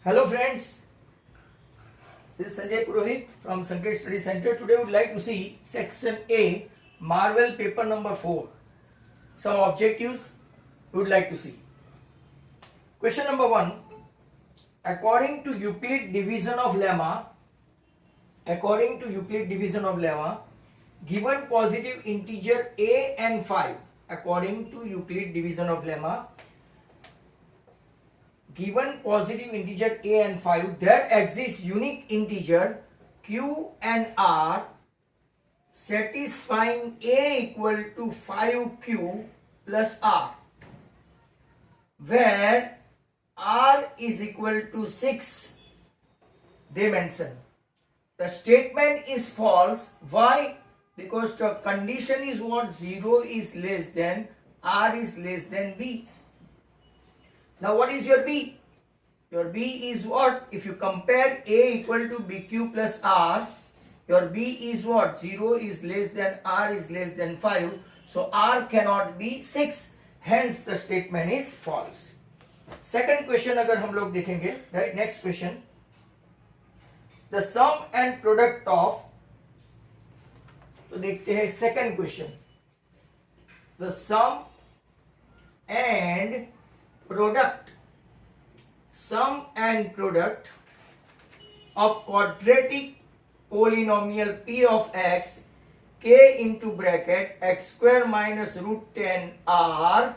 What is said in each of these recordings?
Hello friends, this is Sanjay Purohit from Sanket Study Center. Today we would like to see section A, Marvel paper number 4. Some objectives we would like to see. Question number 1. According to Euclid division of lemma, given positive integer a and 5, according to Euclid division of lemma, given positive integer a and 5, there exists unique integer q and r satisfying a equal to 5q plus r, where r is equal to 6. They mention the statement is false. Why? Because the condition is what? 0 is less than, r is less than b. Now what is your b? Your b is what? If you compare a equal to bq plus r, your b is what? 0 is less than, r is less than 5. So r cannot be 6. Hence the statement is false. Second question अगर हम लोग देखेंगे, right? Next question. The sum and product of, तो देखते हैं second question. The sum and product of quadratic polynomial p of x k into bracket x square minus root 10 r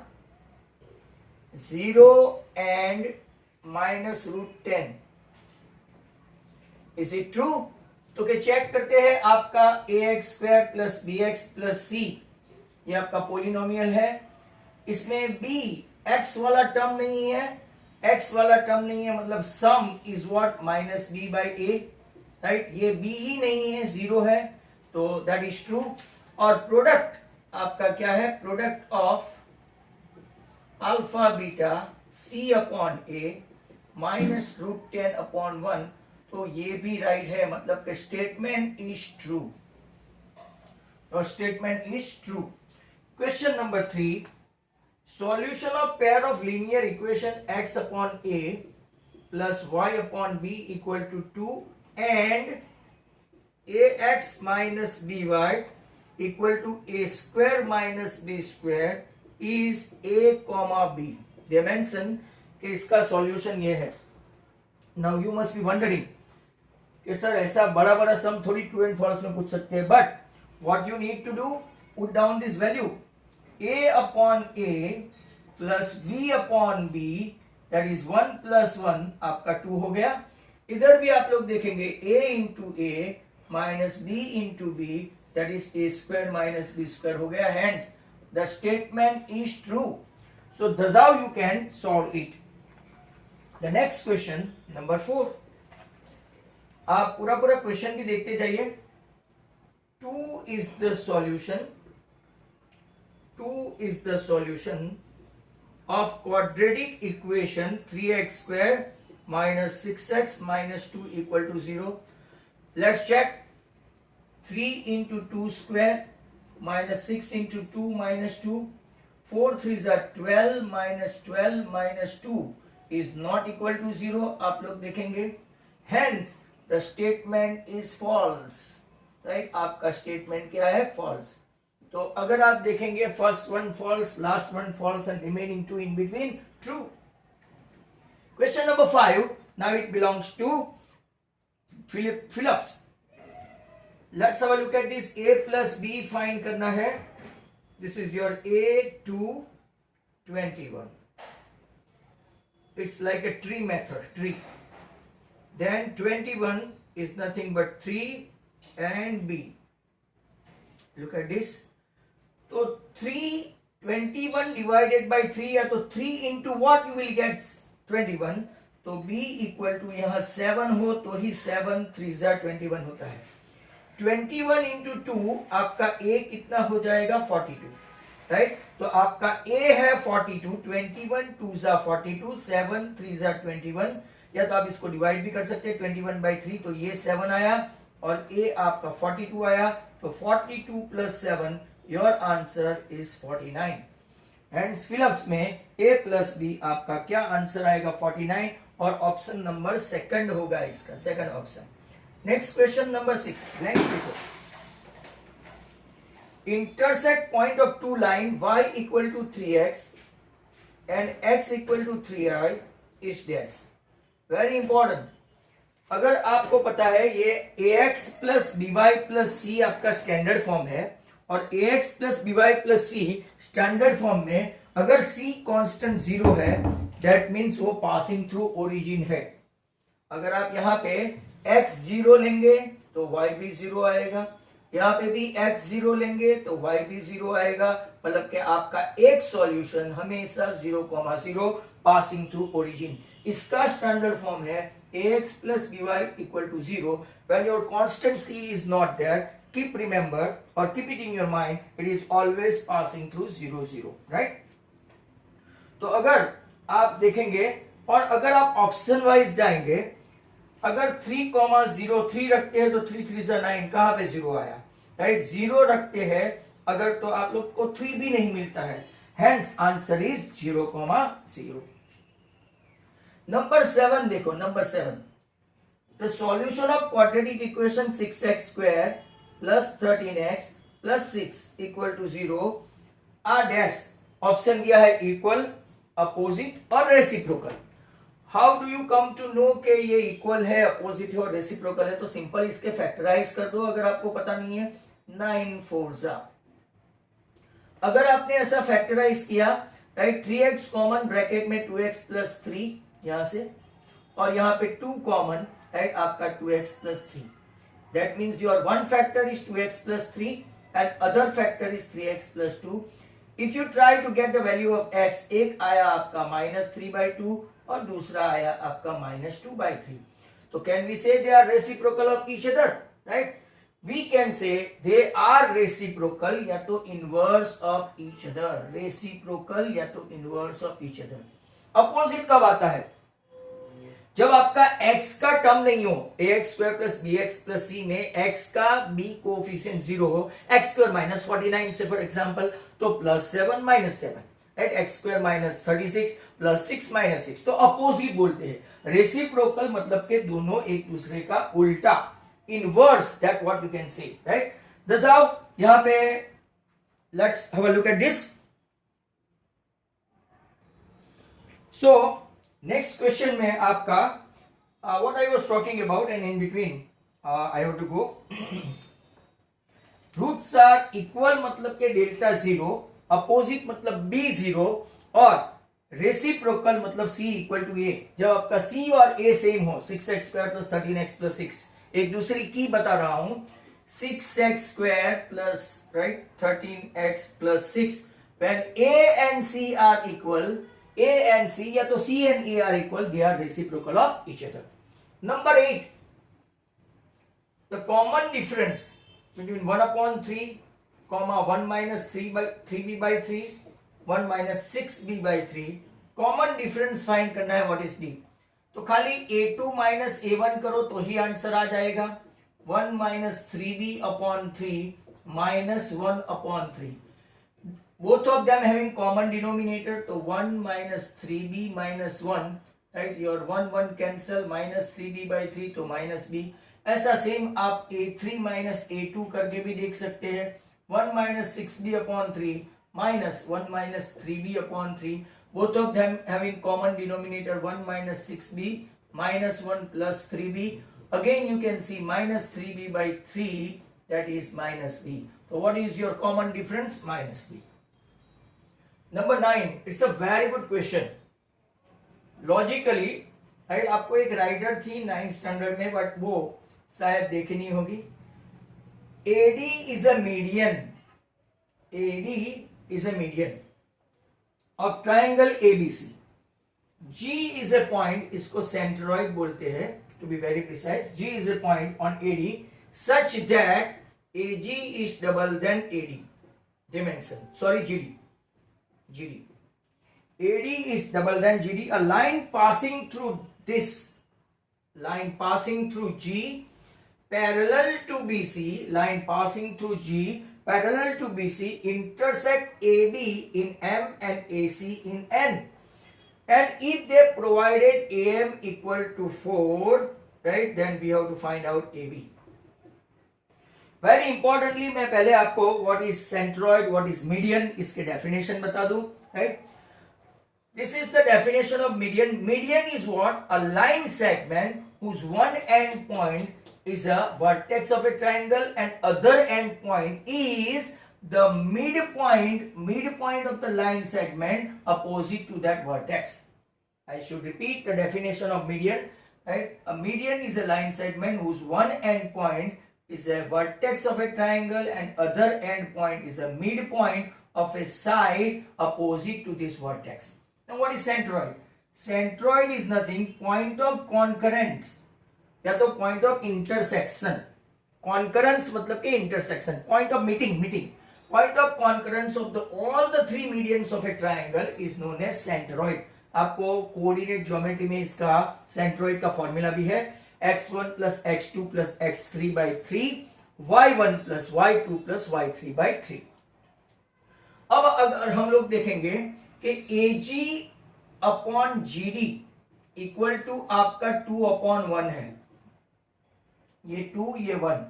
0 and minus root 10. Is it true? तो क्या check करते हैं, आपका ax square plus bx plus c ये आपका polynomial है. इसमें b x वाला टर्म नहीं है, मतलब sum is what? Minus b by a, right? ये b ही नहीं है, 0 है, तो दैट इज ट्रू. और प्रोडक्ट आपका क्या है? Product of alpha beta c upon a minus root 10 upon 1, तो ये भी राइट है, मतलब कि स्टेटमेंट इज ट्रू. और statement is true. Question number 3. Solution of pair of linear equation x upon a plus y upon b equal to 2 and ax minus by equal to a square minus b square is a comma b. They mention कि इसका solution ये है. Now you must be wondering कि sir ऐसा बड़ा बड़ा सम थोड़ी true and false में पूछ सकते हैं. But what you need to do, put down this value. a upon a plus b upon b, that is 1 plus 1 आपका 2 हो गया. इधर भी आप लोग देखेंगे a into a minus b into b, that is a square minus b square हो गया. Hence the statement is true. So that's how you can solve it. The next question number 4. आप पूरा क्वेश्चन भी देखते जाइए. 2 is the solution. 2 is the solution of quadratic equation 3x square minus 6x minus 2 equal to 0. Let's check. 3 into 2 square minus 6 into 2 minus 2. 4 3s are 12 minus 12 minus 2 is not equal to 0. आप लोग देखेंगे. Hence the statement is false. Right? आपका statement क्या है? False. तो अगर आप देखेंगे first one false, last one false and remaining two in between true. Question number 5. Now it belongs to Philips. Let's have a look at this. a plus b find करना है. This is your a to 21. It's like a tree method, tree. Then 21 is nothing but 3 and b. Look at this. तो 321 divided by 3 या तो 3 into what you will get 21. तो b equal to यहां 7 हो तो ही 7 3 21 होता है. 21 इंटू 2 आपका a कितना हो जाएगा? 42, राइट? तो आपका a है 42. 21 2 42, 7 3 21. या तो आप इसको डिवाइड भी कर सकते हैं 21 बाई 3, तो ये 7 आया और a आपका 42 आया. तो 42 plus 7, your answer is 49. Hence Phillips में a plus b आपका क्या आंसर आएगा? 49. और ऑप्शन नंबर सेकंड होगा इसका, second option. Next question number 6, blank देखो। Intersect point of two line y equal to 3x and x equal to 3i is dash. Very important. अगर आपको पता है ये ax plus by plus c आपका standard form है, और ax plus by plus c standard form में अगर c कांस्टेंट 0 है, दैट मीन्स वो पासिंग थ्रू ओरिजिन है। अगर आप यहाँ पे x 0 लेंगे तो y भी 0 आएगा, यहाँ पे भी x 0 लेंगे तो y भी 0 आएगा, मतलब कि आपका एक सॉल्यूशन हमेशा 0,0 पासिंग थ्रू ओरिजिन। इसका स्टैंडर्ड फॉर्म है ax plus by equal to 0 when your constant c is not there. Keep remember or keep it in your mind, it is always passing through 0, 0, right? तो अगर आप देखेंगे और अगर आप option wise जाएंगे, अगर 3,03 रखते हैं तो 3 3 जा 9, कहां पे 0 आया, राइट? 0 रखते हैं अगर तो आप लोग को 3 भी नहीं मिलता है, हेंस आंसर इज 0,0। नंबर 7 देखो, number 7, the solution of quadratic equation 6x square plus 13x plus 6 equal to 0 are dash. Option दिया है इक्वल, अपोजिट और reciprocal. How do you come to know के ये इक्वल है, अपोजिट है और reciprocal है? तो सिंपल इसके फैक्टराइज कर दो अगर आपको पता नहीं है। 9 4 जा, अगर आपने ऐसा फैक्टराइज किया, राइट, 3x कॉमन, ब्रैकेट में 2x प्लस 3 यहां से, और यहां पे 2 कॉमन, राइट, आपका 2x plus 3। That means your one factor is 2x plus 3 and other factor is 3x plus 2। If you try to get the value of x, एक आया आपका -3/2 और दूसरा आया आपका -2/3। तो can we say they are reciprocal of each other, right? We can say they are reciprocal या तो inverse of each other, reciprocal या तो inverse of each other. Opposite कब आता है? जब आपका x का टर्म नहीं हो, ax square plus bx plus c में x का b कोफिशिएंट 0 हो, x स्क्वायर माइनस 49 से फॉर एग्जांपल, तो +7 -7, right, x square minus 36 plus 6 minus 6, तो अपोजिट बोलते हैं। रेसिप्रोकल मतलब के दोनों एक दूसरे का उल्टा, inverse, that what you can say, right? दस आओ यहां पे, let's have a look at this. So next question में आपका what I was talking about and in between I have to go. Roots are equal मतलब के delta 0, opposite मतलब b 0 और रेसिप्रोकल मतलब c इक्वल टू a। जब आपका c और a सेम हो, 6x square plus 13x plus 6, एक दूसरी की बता रहा हूं, 6x square plus, right, 13x plus 6, when a and c are equal, a and c या तो c and a are equal, they are reciprocal of each other. Number 8, the common difference between 1/3, 1 minus 3b by 3, 1 minus 6b by 3, common difference find करना है, what is d? तो खाली a2 minus a1 करो तो ही answer आ जाएगा, 1 minus 3b upon 3 minus 1 upon 3. Both of them having common denominator, तो 1 minus 3b minus 1, right, your 1 cancel, minus 3b by 3 तो minus b। ऐसा सेम आप a3 minus a2 करके भी देख सकते हैं, 1 minus 6b upon 3 minus 1 minus 3b upon 3, both of them having common denominator, 1 minus 6b minus 1 plus 3b, again you can see minus 3b by 3, that is minus b। So what is your common difference? Minus b। Number 9, it's a very good question. Logically, right, आपको एक rider थी 9th standard में, but वो शायद देखी नहीं होगी। AD is a median, AD is a median of triangle ABC। G is a point, इसको सेंट्रॉइड बोलते हैं to be very precise. G is a point on AD such that AG is double then AD dimension, sorry, GD AD is double than GD. A line passing through this, line passing through G parallel to BC, line passing through G parallel to BC intersect AB in M and AC in N. and if they provided AM equal to 4, right, then we have to find out AB. Very importantly, मैं पहले आपको what is centroid, what is median, इसके definition बता दूं, right? This is the definition of median. Median is what? A line segment whose one end point is a vertex of a triangle and other end point is the midpoint of the line segment opposite to that vertex. I should repeat the definition of median, right? A median is a line segment whose one end point is a vertex of a triangle and other end point is the midpoint of a side opposite to this vertex. Now what is centroid? Centroid is nothing, point of concurrence या तो point of intersection. Concurrence मतलब कि intersection, point of meeting. Point of concurrence of all the three medians of a triangle is known as centroid. आपको coordinate geometry में इसका centroid का formula भी है x1 plus x2 plus x3 by 3, y1 plus y2 plus y3 by 3. अब अगर हम लोग देखेंगे कि AG upon GD equal to आपका 2 अपॉन 1 है, ये 2 ये 1,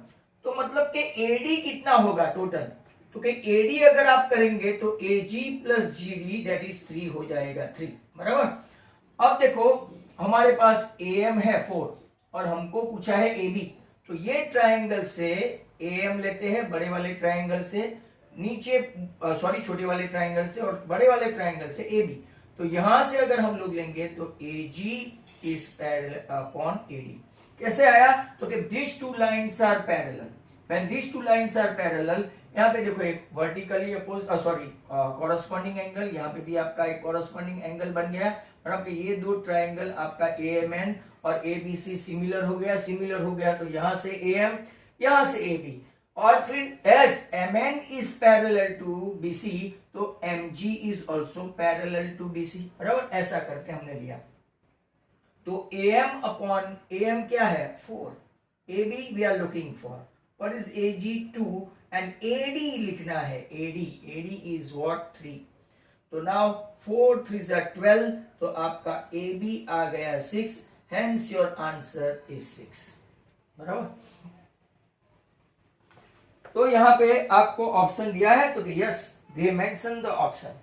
तो मतलब कि AD कितना होगा टोटल, तो कि AD अगर आप करेंगे तो AG plus GD that is 3 हो जाएगा, 3 बराबर। अब देखो हमारे पास AM है 4 और हमको पूछा है AB, तो ये ट्राइंगल से AM लेते हैं बड़े वाले ट्राइंगल से, नीचे छोटे वाले ट्राइंगल से और बड़े वाले ट्राइंगल से AB, तो यहां से अगर हम लोग लेंगे तो AG is parallel upon AD। कैसे आया, तो कि these two lines are parallel, when these two lines are parallel, यहाँ पे देखो एक वर्टिकली अपोज कॉरस्पॉन्डिंग एंगल, यहाँ पे भी आपका एक कॉरस्पॉन्डिंग एंगल बन गया और आपके ये दो ट्राइंगल आपका AMN और ABC सिमिलर हो गया, तो यहाँ से AM यहाँ से AB, और फिर as MN is parallel to BC तो MG is also parallel to BC, बराबर, ऐसा करके हमने लिया। तो AM अपॉन AM क्या है 4, AB we are looking for, what is AG 2 and AD लिखना है, AD is what 3, तो now 4 3s are 12, तो आपका AB आ गया 6, hence your answer is 6, बराबर। तो यहां पे आपको ऑप्शन दिया है, तो yes they mention the option.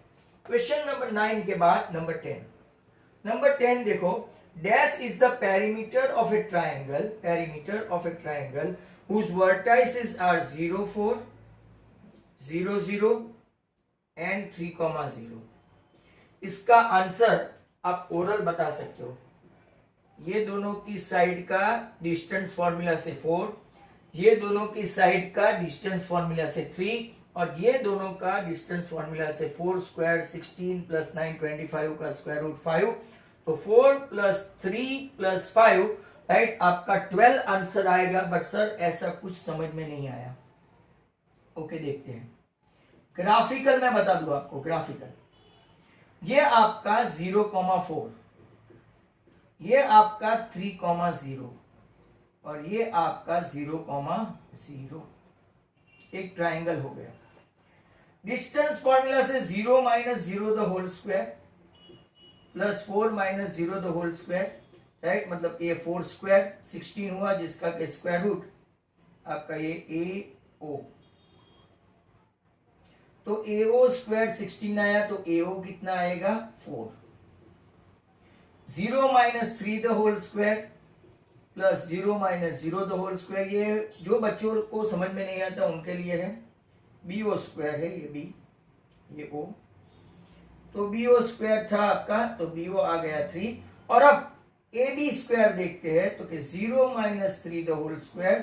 Question number 9 के बाद नंबर 10 देखो, dash is the perimeter of A triangle whose vertices are 0 4 0 0 and 3,0। इसका आंसर आप ओरल बता सकते हो। ये दोनों की साइड का डिस्टेंस फॉर्मूला से 4, ये दोनों की साइड का डिस्टेंस फॉर्मूला से 3 और ये दोनों का डिस्टेंस फॉर्मूला से 4 स्क्वायर 16 प्लस 9 25 का स्क्वायर रूट 5, तो 4 प्लस 3 प्लस 5, राइट, आपका 12 आंसर आएगा। बट सर ऐसा कुछ समझ में नहीं आया। ओके देखते हैं ग्राफिकल, मैं बता दूं आपको ग्राफिकल। ये आपका 0,4, ये आपका 3,0 और ये आपका 0,0, एक ट्राइंगल हो गया। डिस्टेंस फॉर्मूला से 0 minus 0 the whole square plus 4 minus 0 the whole square, right, मतलब कि ये 4 स्क्वायर 16 हुआ, जिसका के स्क्वायर रूट आपका ये AO, तो AO स्क्वायर 16 आया, तो AO कितना आएगा 4। 0 minus 3 the whole square plus 0 minus 0 the whole square, ये जो बच्चों को समझ में नहीं आता उनके लिए है। BO स्क्वायर है ये B, ये O, तो BO स्क्वायर था आपका, तो BO आ गया 3। और अब AB स्क्वायर देखते हैं, तो कि 0 minus 3 the whole square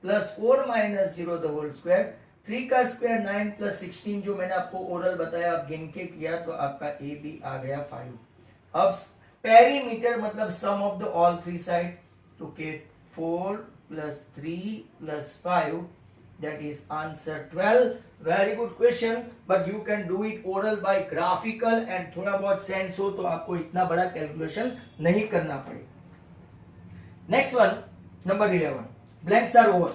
plus 4 minus 0 the whole square, 3 का स्क्वायर 9 प्लस 16 जो मैंने आपको ओरल बताया, आप गिन के किया, तो आपका AB आ गया 5। अब पेरीमीटर मतलब sum of the all three side, तो के 4 plus 3 plus 5 that is answer 12। very good question, but you can do it oral by graphical and थोड़ा बहुत सेंस हो तो आपको इतना बड़ा कैलकुलेशन नहीं करना पड़े। Next one number 11, blanks are over,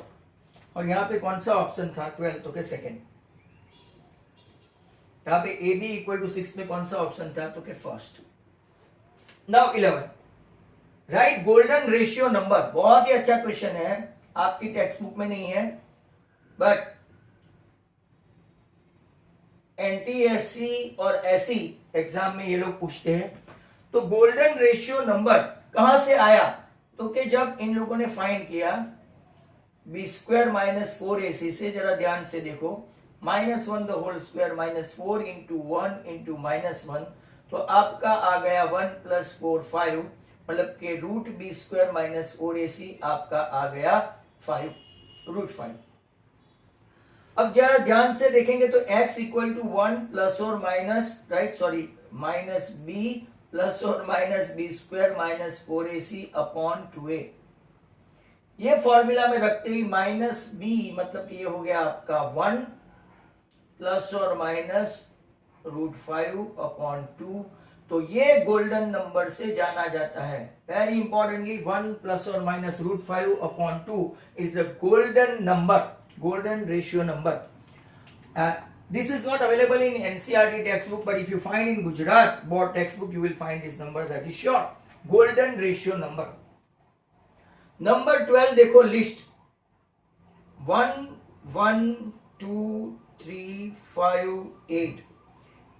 और यहाँ पे कौन सा ऑप्शन था 12, तो के सेकेंड। यहाँ पे AB इक्वल टू 6 में कौन सा ऑप्शन था, तो के first. Now 11, right golden ratio number. बहुत ही अच्छा क्वेश्चन है, आपकी टेक्स्ट बुक में नहीं है, बट एनटीएससी और एससी एग्जाम में ये लोग पूछते हैं. तो गोल्डन रेशियो नंबर कहां से आया? तो कि जब इन लोगों ने फाइंड किया बी स्क्वायर माइनस 4ac से, जरा ध्यान से देखो, -1 the whole square -4 into 1 into -1, तो आपका आ गया 1 + 4 5, मतलब के root B square minus 4ac आपका आ गया 5 √5. अब जरा ध्यान से देखेंगे तो x इक्वल टू 1 प्लस और minus, right sorry, minus b plus और minus b square minus 4ac upon 2a. ये फॉर्मूला में रखते ही माइनस बी मतलब कि ये हो गया आपका 1 प्लस और माइनस √5 अपॉन 2. तो ये गोल्डन नंबर से जाना जाता है. वेरी इंपॉर्टेंटली 1 प्लस और minus √5 upon 2 is the golden number, golden ratio number. This is not available in NCERT textbook, but if you find in Gujarat board textbook, you will find this number, that is sure. Golden ratio number. Number 12 देखो list 1 1 2 3 5 8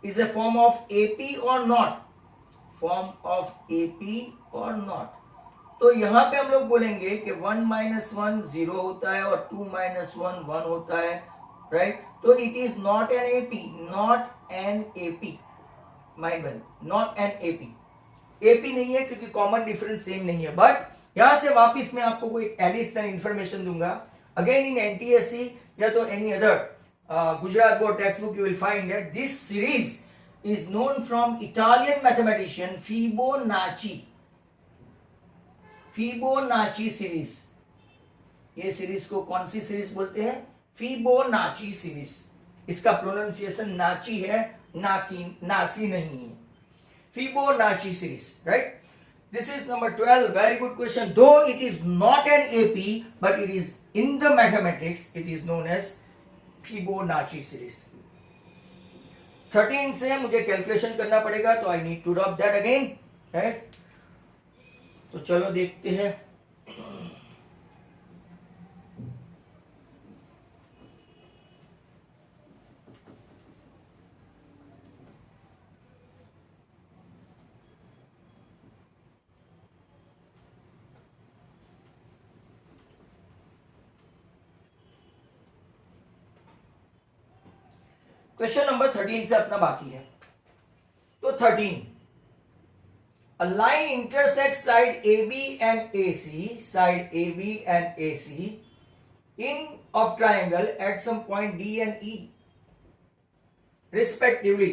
is a form of AP or not? Form of AP or not? तो यहां पे हम लोग बोलेंगे कि 1 - 1 0 होता है और 2 - 1 1 होता है, राइट. तो it is not an AP, not an AP, mind well, not an AP. AP नहीं है क्योंकि कॉमन डिफरेंस सेम नहीं है. बट यहां से वापिस मैं आपको कोई एडिशनल इंफॉर्मेशन दूंगा. अगेन इन एनटीएससी या तो any other Gujarat board text book, you will find that this series is known from Italian mathematician Fibonacci. Fibonacci series, ये सीरीज को कौन सी सीरीज बोलते हैं? Fibonacci series. इसका प्रोनाउंसिएशन नाची है, नासी नहीं है. Fibonacci series, right. This is number 12. Very good question. Though it is not an AP but it is in the mathematics, it is known as Fibonacci series. 13 से मुझे कैलकुलेशन करना पड़ेगा, तो I need to rub that again, right. तो चलो देखते हैं. Question number 13 से अपना बाकी है. तो 13, a line intersects side AB and AC, side AB and AC in of triangle at some point D and E respectively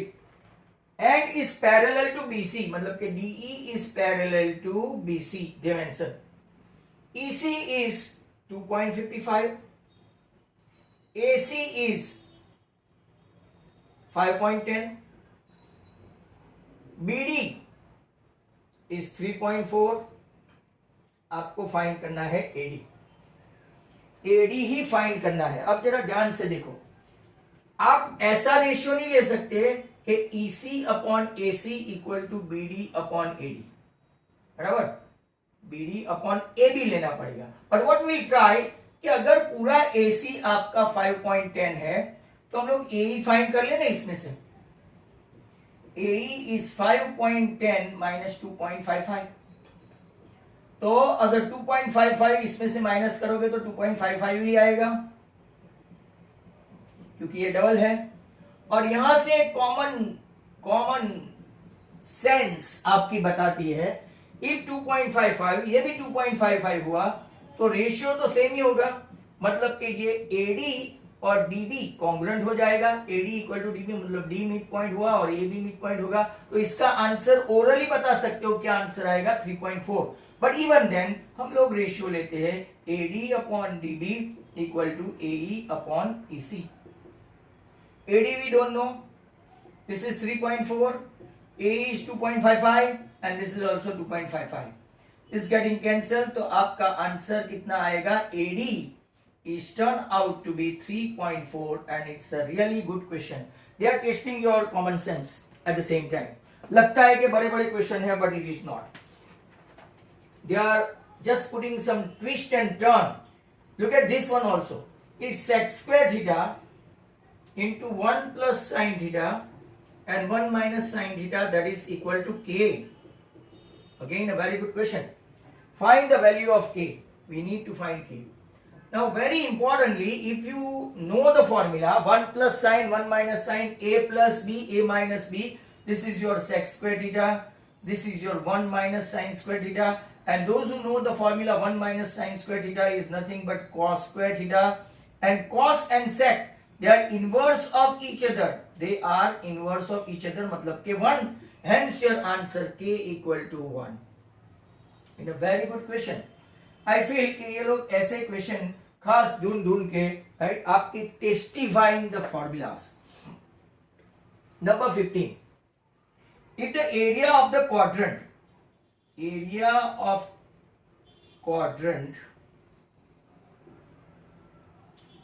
and is parallel to BC, मतलब कि DE is parallel to BC. they mention EC is 2.55, AC is 5.10, BD is 3.4. आपको find करना है AD. AD ही find करना है. अब जरा ध्यान से देखो, आप ऐसा रेशियो नहीं ले सकते कि EC upon AC equal to BD upon AD, बराबर. BD अपॉन AB लेना पड़ेगा. बट व्हाट विल ट्राई कि अगर पूरा AC आपका 5.10 है तो हम लोग AE फाइंड कर लेना इसमें से. AE is 5.10 minus 2.55. तो अगर 2.55 इसमें से माइनस करोगे तो 2.55 ही आएगा क्योंकि ये डबल है. और यहां से कॉमन सेंस आपकी बताती है इफ 2.55 ये भी 2.55 हुआ तो रेशियो तो सेम ही होगा. मतलब कि ये AD और DB कॉन्ग्रुएंट हो जाएगा. AD इक्वल टू DB मतलब D मिड पॉइंट हुआ और AB मिड पॉइंट होगा. तो इसका आंसर ओरली बता सकते हो क्या आंसर आएगा, 3.4. बट इवन देन हम लोग रेशियो लेते हैं AD upon DB equal to AE upon EC. AD we don't know, this is 3.4, AE is 2.55 and this is also 2.55. is getting cancelled. तो आपका आंसर कितना आएगा? AD is turned out to be 3.4 and it's a really good question. They are testing your common sense at the same time. लगता है कि बड़े बड़े question है, but it is not. They are just putting some twist and turn. Look at this one also. It's sec square theta into 1 plus sin theta and 1 minus sin theta, that is equal to k. Again a very good question. Find the value of k. We need to find k. Now very importantly, if you know the formula 1 plus sin 1 minus sin a plus b a minus b, this is your sec square theta, this is your 1 minus sin square theta, and those who know the formula 1 minus sin square theta is nothing but cos square theta, and cos and sec, they are inverse of each other. They are inverse of each other, मतलब के 1. Hence your answer k equal to 1. In a very good question. I feel कि ये लोग ऐसे question खास ढूंढ के right आपके testifying the formulas. Number 15. If the area of the quadrant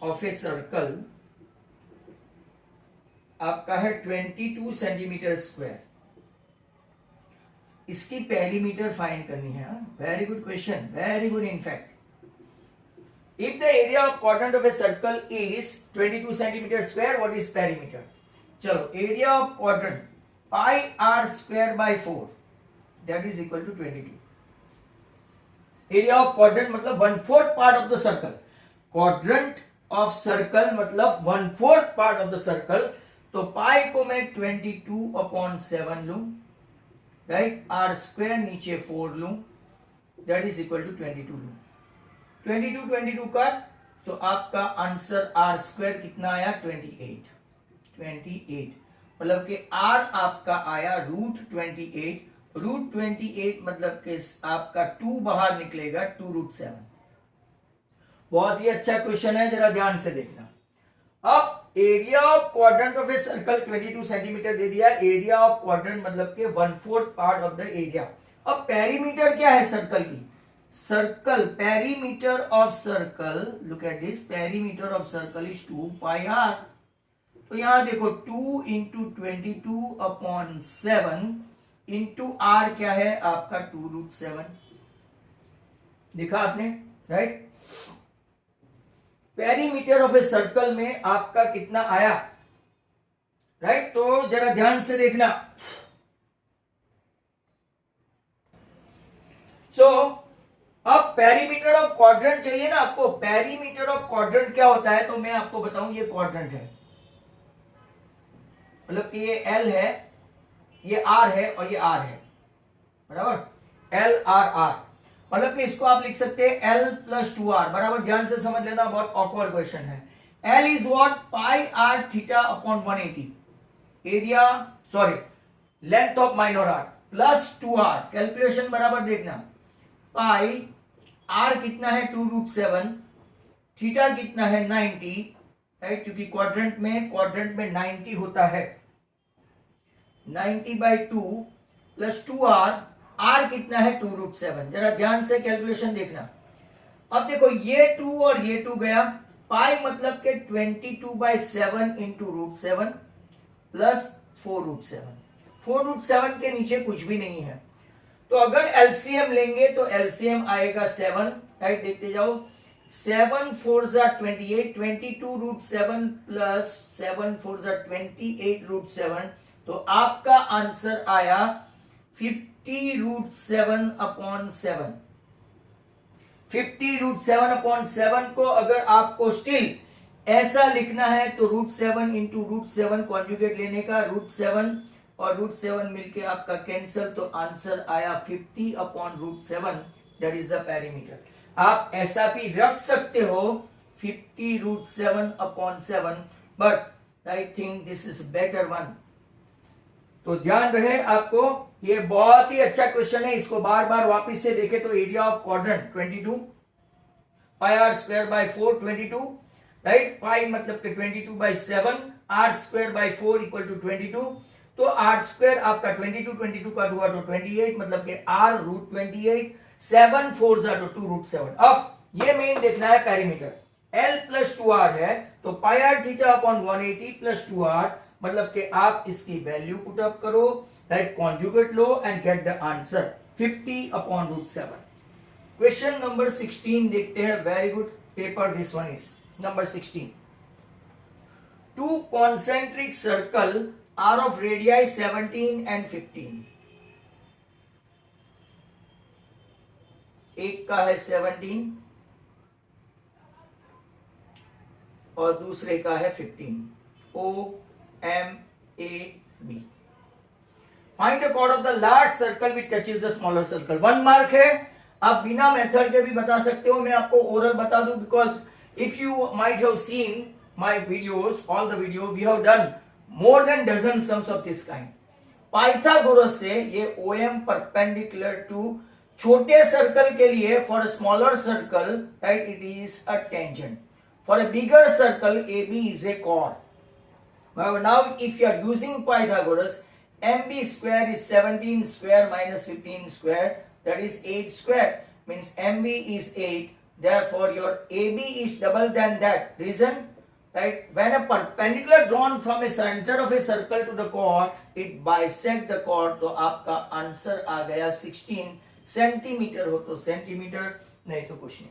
of a circle आपका है 22 सेंटीमीटर स्क्वायर. इसकी पेरीमीटर फाइंड करनी है. Very good question, very good. In fact if the area of quadrant of a circle is 22 centimetre square, what is perimeter? चलो, area of quadrant pi R square by 4, that is equal to 22. Area of quadrant मतलब 1/4 part of the circle. Quadrant of circle मतलब 1/4 part of the circle. तो पाई को मैं 22/7 लू, right. Are square नीचे 4 लू, that is equal to 22 लू. 22 का तो आपका आंसर आर स्क्वायर कितना आया? 28. मतलब कि आर आपका आया √28. √28 मतलब कि आपका 2 बाहर निकलेगा, 2√7. बहुत ही अच्छा क्वेश्चन है, जरा ध्यान से देखना. अब area of quadrant of a circle 22 centimetre दे दिया. एरिया ऑफ क्वाड्रेंट मतलब के 1/4 पार्ट ऑफ द एरिया. अब पेरीमीटर क्या है सर्कल की? Circle perimeter of circle, look at this, perimeter of circle is 2 pi R. तो यहां देखो 2 इंटू 22/7 इंटू आर क्या है आपका 2√7. देखा आपने, right. Perimeter of a circle में आपका कितना आया, राइट. तो जरा ध्यान से देखना. सो अब पेरीमीटर ऑफ क्वाड्रेंट चाहिए ना आपको. पेरीमीटर ऑफ क्वाड्रेंट क्या होता है? तो मैं आपको बताऊं, ये क्वाड्रेंट है, मतलब कि ये एल है, ये आर है और ये आर है, बराबर. एल आर आर मतलब कि इसको आप लिख सकते हैं L + 2R, बराबर. ध्यान से समझ लेना, बहुत ऑकवर्ड क्वेश्चन है. L is what? Pi r theta upon 180. Area sorry length of minor r plus 2R. Calculation बराबर देखना. पाई आर कितना है 2√7, थीटा कितना है 90, राइट. क्योंकि क्वाड्रेंट में 90 होता है. 90/2 प्लस 2R. आर कितना है 2√7. जरा ध्यान से कैलकुलेशन देखना. अब देखो ये 2 और ये 2 गया. पाई मतलब के 22/7 इंटू √7 प्लस 4√7. 4√7 के नीचे कुछ भी नहीं है. तो अगर एलसीएम लेंगे तो एलसीएम आएगा 7, राइट. देखते जाओ. 7 4 जा 28, 22√7 प्लस 7 4 जा 28√7. तो आपका आंसर आया 50√7/7. 50√7/7 को अगर आपको स्टिल ऐसा लिखना है तो √7 इंटू √7 कॉन्जुगेट लेने का. √7 और √7 मिलके आपका कैंसल, तो आंसर आया 50/√7. That is the perimeter. आप ऐसा भी रख सकते हो 50√7/7, but I think this is better one. तो ध्यान रहे आपको, ये बहुत ही अच्छा क्वेश्चन है. इसको बार बार वापस से देखे तो area of quadrant 22 pi R square by 4 22, right. Pi मतलब के 22/7, R square by 4 equal to 22. तो आर स्क्वायर आपका 22 का हुआ तो 28, मतलब के आर √28. 7 4 जा तो 2√7. अब ये मेन देखना है पेरीमीटर. L + 2R है तो pi r theta upon 180 + 2R, मतलब कि आप इसकी वैल्यू पुट अप करो. Write conjugate law and get the answer 50 upon root 7. Question number 16 देखते हैं. Very good paper this one is. Number 16. Two concentric circle are of radii 17 and 15. एक का है 17 और दूसरे का है 15. O M A B. Find the chord of the large circle which touches the smaller circle. 1 mark है. आप बिना मेथड के भी बता सकते हो. मैं आपको ओरल बता दूं because if you might have seen my videos, all the video we have done more than dozen sums of this kind. Pythagoras से ये OM perpendicular to छोटे सर्कल के लिए for a smaller circle, right, it is a tangent. For a bigger circle, AB is a chord. Now if you are using Pythagoras, MB square is 17 square minus 15 square, that is 8 square, means MB is 8, therefore your AB is double than that. Reason? Right? When a perpendicular drawn from a center of a circle to the chord, it bisect the chord, तो आपका answer आ गया 16 centimetre. हो तो centimetre, नहीं तो कुछ नहीं.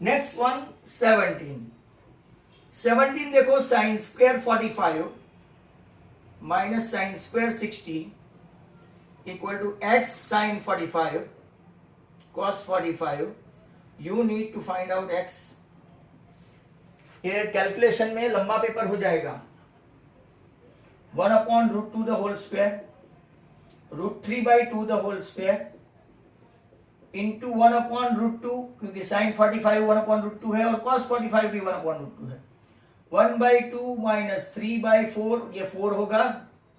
Next one 17 देखो. Sine square 45 minus sine square 60 equal to x sine 45 cos 45. You need to find out x. ये कैलकुलेशन में लंबा पेपर हो जाएगा. 1 upon root 2 the whole square, root 3 by 2 the whole square into 1 upon root 2, क्योंकि sign 45 1 upon root 2 है और cos 45 भी 1 upon root 2 है. 1/2 माइनस 3/4, ये 4 होगा.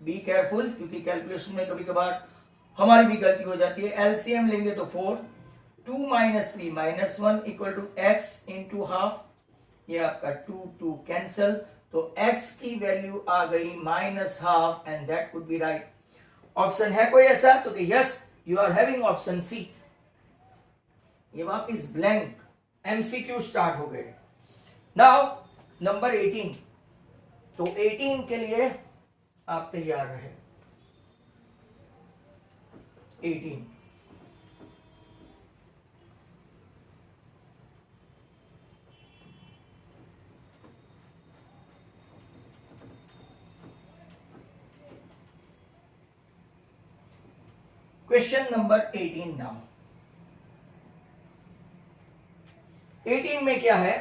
बी केयरफुल, क्योंकि कैलकुलेशन में कभी कभार हमारी भी गलती हो जाती है. एलसीएम लेंगे तो 4. 2 minus 3 minus 1 equal to x into half. ये आपका 2 कैंसल, तो x की वैल्यू आ गई minus half and that could be right. Option है कोई ऐसा? तो yes, you are having option C. ये वापिस ब्लैंक एमसीक्यू स्टार्ट हो गए. Now number 18. तो 18 के लिए आप तैयार रहे. 18 क्वेश्चन नंबर 18 नाउ. 18 में क्या है?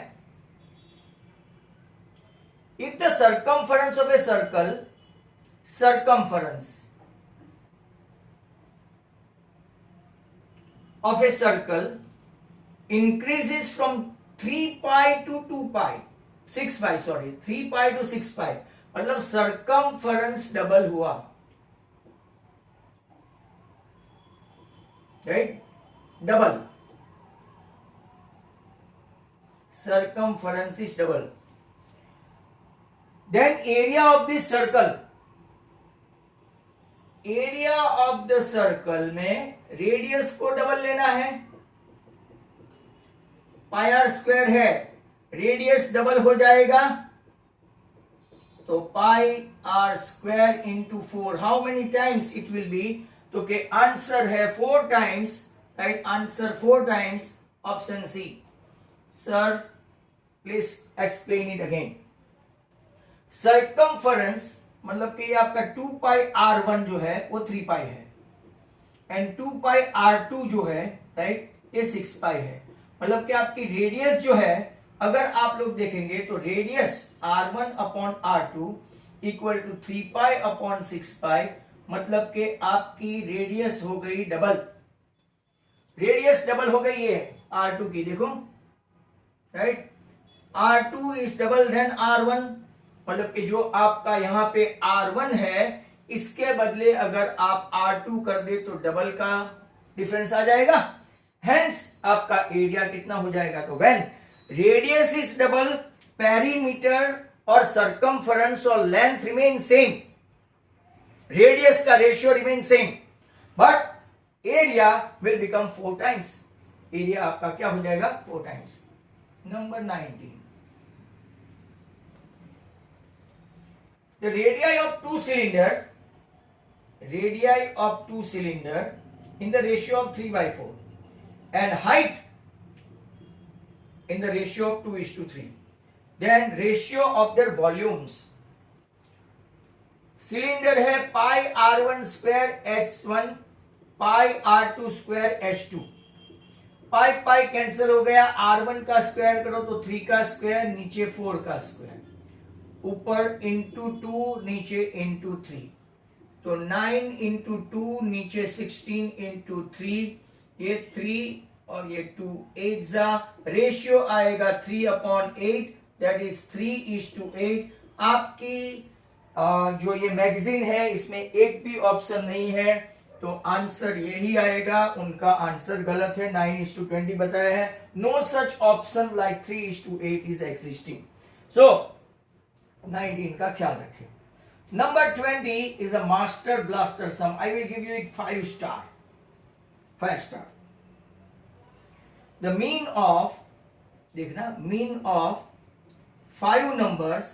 If the circumference of a circle, circumference of a circle increases from 3 pi to 2 pi, 6 pi, sorry, 3 pi to 6 pi, मतलब circumference डबल हुआ, right? Double, circumference is double. Then area of this circle, area of the circle में radius को double लेना है. Pi R square है, radius double हो जाएगा, तो pi R square into 4. How many times it will be? तो के आंसर है 4 times, right? Answer 4 times, option C. Sir please explain it again. Circumference मतलब कि आपका 2 पाई r1 जो है वो 3 पाई है, एंड 2 पाई r2 जो है, राइट, ये 6 पाई है. मतलब कि आपकी रेडियस जो है, अगर आप लोग देखेंगे तो radius r1 upon r2 equal to 3 pi upon 6 pi. मतलब कि आपकी रेडियस हो गई डबल. रेडियस डबल हो गई है r2 की, देखो, right? r2 is double then r1. मतलब कि जो आपका यहां पे R1 है, इसके बदले अगर आप R2 कर दे तो डबल का डिफरेंस आ जाएगा. हेंस आपका एरिया कितना हो जाएगा? तो when radius is double, perimeter और सर्कमफरेंस और लेंथ रिमेन सेम, रेडियस का ratio remain same, but area will become 4 times. Area आपका क्या हो जाएगा? 4 times. Number 19. The radii of two cylinder radii of two cylinder in the ratio of 3/4 and height in the ratio of 2:3. Then ratio of their volumes. Cylinder है पाई r1 square h1 पाई r2 square h2. पाई pi cancel हो गया, r1 का square करो तो 3 का square, नीचे 4 का square, ऊपर इंटू 2 नीचे इंटू 3, तो 9 इंटू 2 नीचे 16 इंटू 3, ये 3 और ये 2 8 जा, रेशियो आएगा 3/8, दैट इज 3:8. आपकी जो ये मैगजीन है इसमें एक भी ऑप्शन नहीं है, तो आंसर यही आएगा. उनका आंसर गलत है, 9:20 बताया है. No such option like 3:8 is existing. So 19 का ख्याल रखें. Number 20 is a master blaster sum. I will give you it 5 star. 5 star. The mean of, देखना, mean of 5 numbers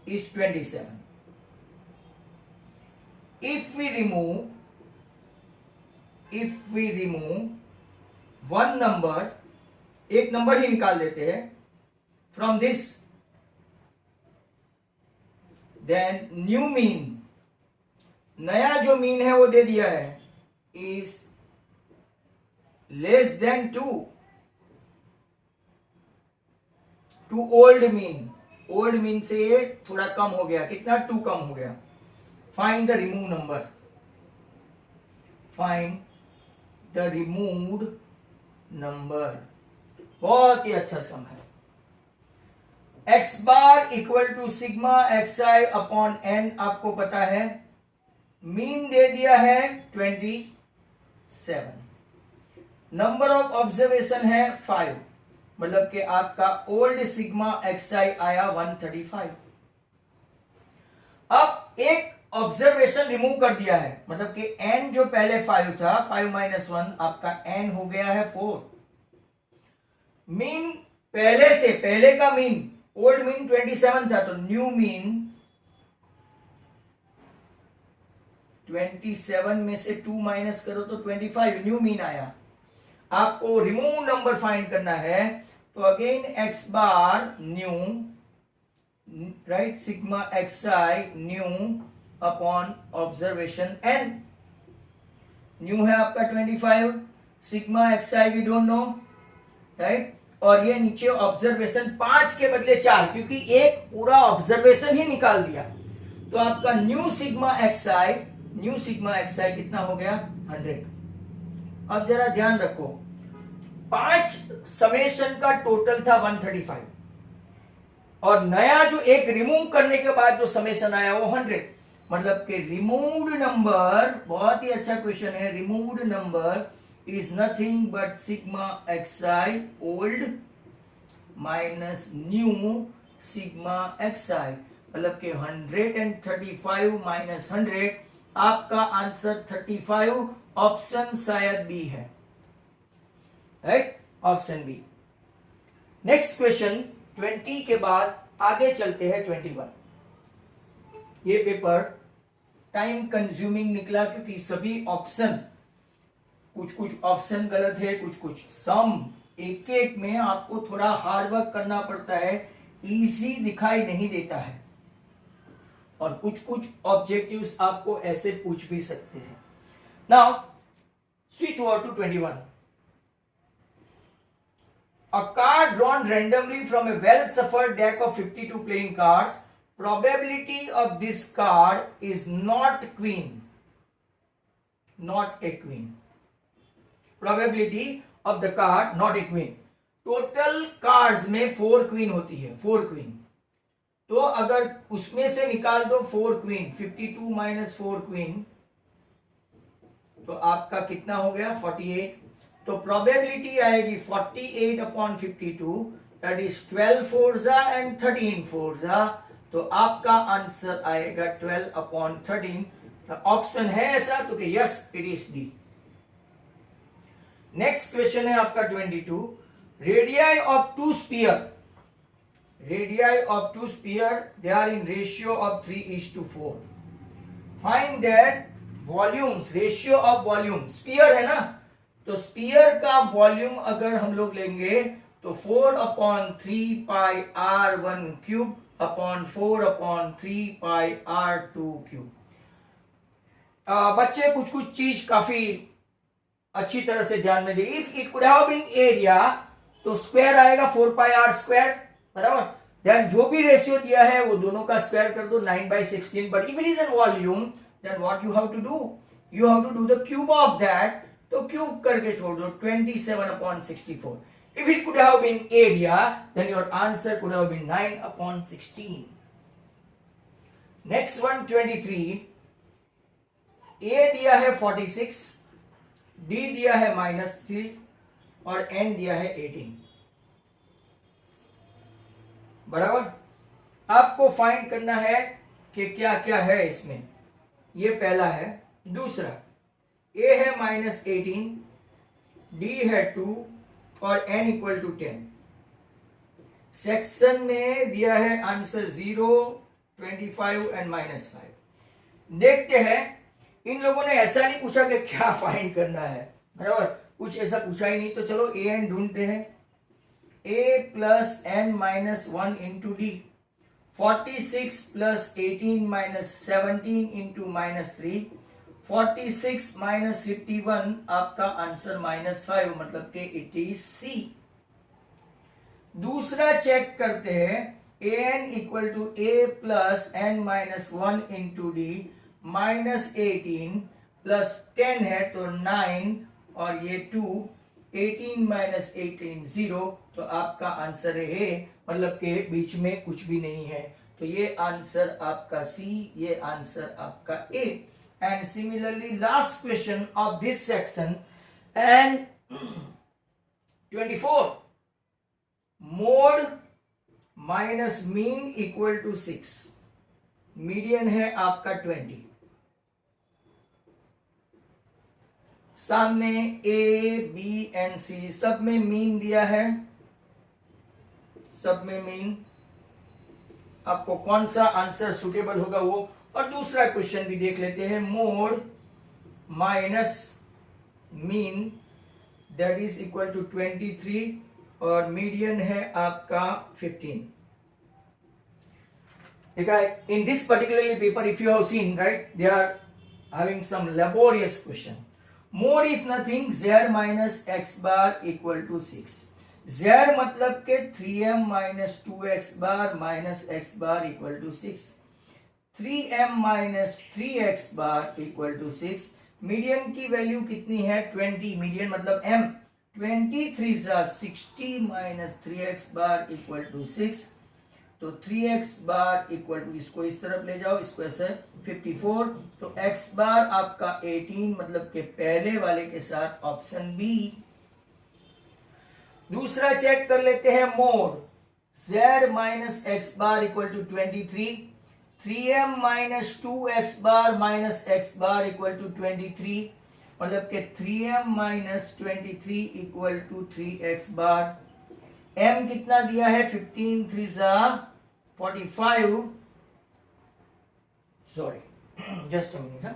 is 27. If we remove one number, एक number ही निकाल देते हैं from this, then new mean, नया जो mean है वो दे दिया है, is less than 2 to old mean. Old mean से थोड़ा कम हो गया, कितना? 2 कम हो गया. Find the remove number. Find the removed number. बहुत ही अच्छा सम है. x bar equal to sigma xi upon n, आपको पता है. मीन दे दिया है 27. नंबर ऑफ ऑब्जर्वेशन है 5, मतलब कि आपका ओल्ड सिग्मा xi आया 135. अब एक ऑब्जर्वेशन रिमूव कर दिया है, मतलब कि n जो पहले 5 था, 5 - 1 आपका n हो गया है 4. मीन पहले का मीन, ओल्ड मीन 27 था, तो न्यू मीन 27 में से 2 माइनस करो तो 25 न्यू मीन आया. आपको रिमूव नंबर फाइंड करना है, तो again x bar mu, right, sigma xi mu upon observation n. Mu है आपका 25, sigma xi we don't know, right, और ये नीचे ऑब्जर्वेशन 5 के बदले 4, क्योंकि एक पूरा ऑब्जर्वेशन ही निकाल दिया. तो आपका न्यू सिग्मा xi कितना हो गया? 100. अब जरा ध्यान रखो, 5 समेशन का टोटल था 135, और नया जो एक रिमूव करने के बाद जो समेशन आया वो 100. मतलब कि रिमूव्ड नंबर, बहुत ही अच्छा क्वेश्चन है, removed number is nothing but sigma xi old minus new sigma xi, मतलब कि 135 माइनस 100, आपका आंसर 35. ऑप्शन शायद बी है, right, option B. Next question 20 के बाद आगे चलते हैं 21. ये पेपर टाइम कंज्यूमिंग निकला, क्योंकि सभी ऑप्शन, कुछ ऑप्शन गलत है, कुछ सम एक एक में आपको थोड़ा हार्ड वर्क करना पड़ता है, इजी दिखाई नहीं देता है, और कुछ ऑब्जेक्टिव्स आपको ऐसे पूछ भी सकते हैं. Now switch over to 21. A card drawn randomly from a well-shuffled deck of 52 playing cards. Probability of this card is not queen. Not a queen. Probability of the card not a queen. Total cards में 4 queen होती है, 4 queen. तो अगर उसमें से निकाल दो 4 queen, 52 minus 4 queen, तो आपका कितना हो गया? 48. तो प्रोबेबिलिटी आएगी 48/52, that is 12 4s and 13 4s. तो आपका आंसर आएगा 12/13. ऑप्शन है ऐसा, तो कि yes, it is D. Next question है आपका 22. Radii of two sphere, they are in ratio of 3:4. Find that volumes, ratio of volume, sphere है ना, तो स्फीयर का वॉल्यूम अगर हम लोग लेंगे तो 4/3 पाई r1 क्यूब अपॉन 4/3 पाई r2 क्यूब। बच्चे कुछ कुछ चीज काफी अच्छी तरह से ध्यान में देंगे। If it could have been area तो स्क्वायर आएगा 4 पाई r स्क्वायर, बराबर। देन जो भी रेशियो दिया है वो दोनों का स्क्वायर कर दो, 9/16। But if it is an volume then what you have to do, you have to do the cube of that, तो क्यूब करके छोड़ दो, 27/64। If it could have been area, then your answer could have been 9/16. Next one, 23. A दिया है 46, B दिया है -3 और N दिया है 18, बराबर। आपको फाइंड करना है कि क्या क्या है इसमें। ये पहला है। दूसरा, A है -18, D है 2 और n इक्वल टू 10। सेक्शन में दिया है आंसर 0, 25 एंड -5। देखते हैं, इन लोगों ने ऐसा नहीं पूछा कि क्या फाइंड करना है, बराबर, कुछ ऐसा पूछा ही नहीं। तो चलो a n ढूंढते हैं। a plus n -1 into D, 46 plus 18 -17 into -3, 46 minus 51 आपका आंसर -5, मतलब कि इट इज सी। दूसरा चेक करते हैं, an equal to a plus n -1 into D, -18 plus 10 है तो 9 और ये 2, 18 - 18 0, तो आपका आंसर है a, मतलब के बीच में कुछ भी नहीं है। तो ये आंसर आपका C, ये आंसर आपका A। And similarly, last question of this section, and 24, mode minus mean equal to 6, median है आपका 20, सामने A, B and C सब में मीन दिया है, सब में मीन, आपको कौन सा आंसर सुटेबल होगा वो। और दूसरा क्वेश्चन भी देख लेते हैं, mode minus mean that is equal to 23 और मीडियन है आपका 15। In this particularly paper, if you have seen, right, they are having some laborious question. Mode is nothing, z minus x bar equal to 6. Z मतलब के 3m minus 2x bar minus x bar equal to 6. 3m minus 3x bar equal to 6. Median की value कितनी है 20, median मतलब m, 23 60 minus 3x bar equal to 6, तो 3x bar equal to, इसको इस तरफ ले जाओ, इसको ऐसे 54, तो x bar आपका 18, मतलब के पहले वाले के साथ ऑप्शन बी। दूसरा चेक कर लेते हैं, mode z minus x bar equal to 23, 3m minus 2x bar minus x bar equal to 23, मतलब के 3m minus 23 equal to 3x bar। m कितना दिया है 15 3 45, sorry just a minute.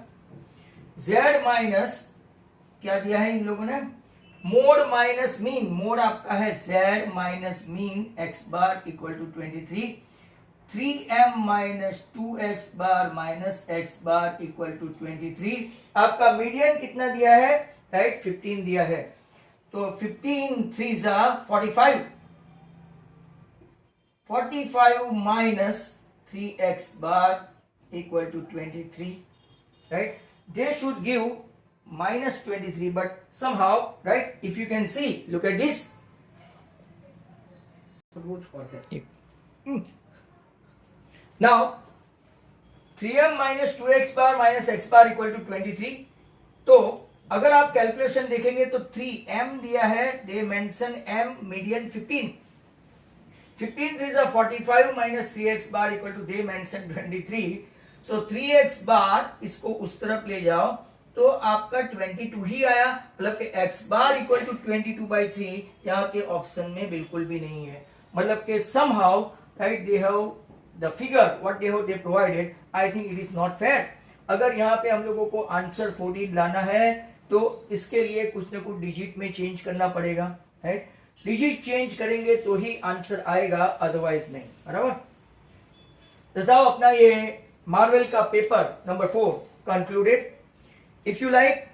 z minus क्या दिया है इन लोगों ने, मोड माइनस मीन, मोड आपका है z minus mean x bar equal to 23, 3m minus 2x bar minus x bar equal to 23। आपका मीडियन कितना दिया है, राइट 15 दिया है, तो 15 3 45, 45 minus 3x bar equal to 23, right? They should give minus 23, but somehow, right, if you can see, look at this. Now 3m minus 2x bar minus x bar equal to 23, तो अगर आप calculation देखेंगे तो 3m दिया है, they mention m median 15, 15 3 45 minus 3x bar equal to they mention 23, so 3x bar इसको उस तरफ ले जाओ तो आपका 22 ही आया, मतलब कि x बार इक्वल टू 22/3 यहाँ के ऑप्शन में बिल्कुल भी नहीं है, मतलब कि somehow, right, they have the figure what they have they provided, I think it is not fair, अगर यहाँ पे हम लोगों को आंसर 14 लाना है तो इसके लिए कुछ ना कुछ डिजिट में चेंज करना पड़ेगा, राइट। डिजिट चेंज करेंगे तो ही आंसर आएगा, अदरवाइज नहीं, बराबर। तो साहब अपना ये मार्वल का paper number 4 concluded. If you like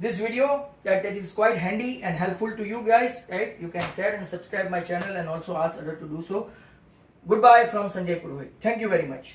this video that is quite handy and helpful to you guys, right, you can share and subscribe my channel and also ask others to do so. Goodbye from Sanjay Purohit. Thank you very much.